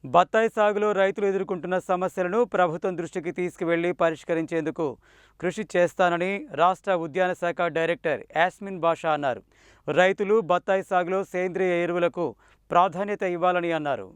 బత్తాయి సాగులో రైతులు ఎదుర్కొంటున్న సమస్యలను ప్రభుత్వం దృష్టికి తీసుకువెళ్లి పరిష్కరించేందుకు కృషి చేస్తానని రాష్ట్ర ఉద్యాన శాఖ డైరెక్టర్ యాస్మిన్ బాషా అన్నారు. రైతులు బత్తాయి సాగులో సేంద్రియ ఎరువులకు ప్రాధాన్యత ఇవ్వాలని అన్నారు.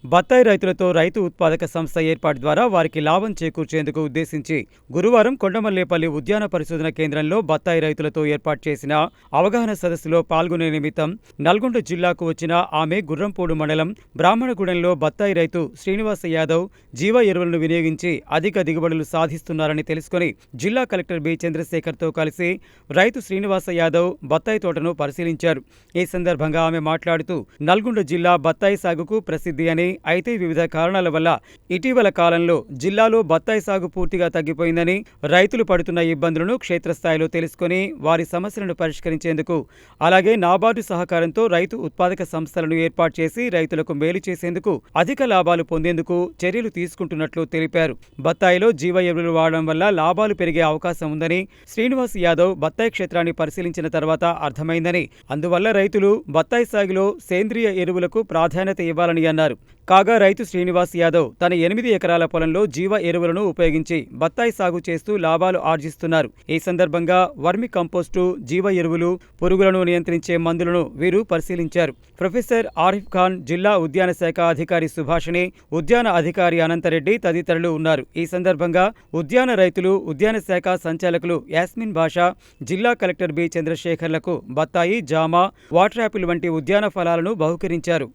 బత్తాయి రైతులతో రైతు ఉత్పాదక సంస్థ ఏర్పాటు ద్వారా వారికి లాభం చేకూర్చేందుకు ఉద్దేశించి గురువారం కొండమల్లేపల్లి ఉద్యాన పరిశోధన కేంద్రంలో బత్తాయి రైతులతో ఏర్పాటు చేసిన అవగాహన సదస్సులో పాల్గొనే నిమిత్తం నల్గొండ జిల్లాకు వచ్చిన ఆమె గుర్రంపోడు మండలం బ్రాహ్మణగూడెంలో బత్తాయి రైతు శ్రీనివాస యాదవ్ జీవ ఎరువులను వినియోగించి అధిక దిగుబడులు సాధిస్తున్నారని తెలుసుకుని జిల్లా కలెక్టర్ బి చంద్రశేఖర్తో కలిసి రైతు శ్రీనివాస యాదవ్ బత్తాయి తోటను పరిశీలించారు. ఈ సందర్భంగా ఆమె మాట్లాడుతూ నల్గొండ జిల్లా బత్తాయి సాగుకు ప్రసిద్ధి అని, అయితే వివిధ కారణాల వల్ల ఇటీవల కాలంలో జిల్లాలో బత్తాయి సాగు పూర్తిగా తగ్గిపోయిందని, రైతులు పడుతున్న ఇబ్బందులను క్షేత్రస్థాయిలో తెలుసుకుని వారి సమస్యలను పరిష్కరించేందుకు, అలాగే నాబార్డు సహకారంతో రైతు ఉత్పాదక సంస్థలను ఏర్పాటు చేసి రైతులకు మేలు చేసేందుకు, అధిక లాభాలు పొందేందుకు చర్యలు తీసుకుంటున్నట్లు తెలిపారు. బత్తాయిలో జీవ ఎరువులు వాడడం వల్ల లాభాలు పెరిగే అవకాశం ఉందని శ్రీనివాస్ యాదవ్ బత్తాయి క్షేత్రాన్ని పరిశీలించిన తర్వాత అర్థమైందని, అందువల్ల రైతులు బత్తాయి సాగులో సేంద్రియ ఎరువులకు ప్రాధాన్యత ఇవ్వాలని అన్నారు. కాగా రైతు శ్రీనివాస్ యాదవ్ తన 8 ఎకరాల పొలంలో జీవ ఎరువులను ఉపయోగించి బత్తాయి సాగు చేస్తూ లాభాలు ఆర్జిస్తున్నారు. ఈ సందర్భంగా వర్మి కంపోస్టు, జీవ ఎరువులు, పురుగులను నియంత్రించే మందులను వీరు పరిశీలించారు. ప్రొఫెసర్ ఆరిఫ్ ఖాన్, జిల్లా ఉద్యాన శాఖ అధికారి సుభాషిణి, ఉద్యాన అధికారి అనంతరెడ్డి తదితరులు ఉన్నారు. ఈ సందర్భంగా ఉద్యాన రైతులు, ఉద్యాన శాఖ సంచాలకులు యాస్మిన్ బాషా, జిల్లా కలెక్టర్ బి చంద్రశేఖర్లకు బత్తాయి, జామ, వాటర్ యాపిల్ వంటి ఉద్యాన ఫలాలను బహుకరించారు.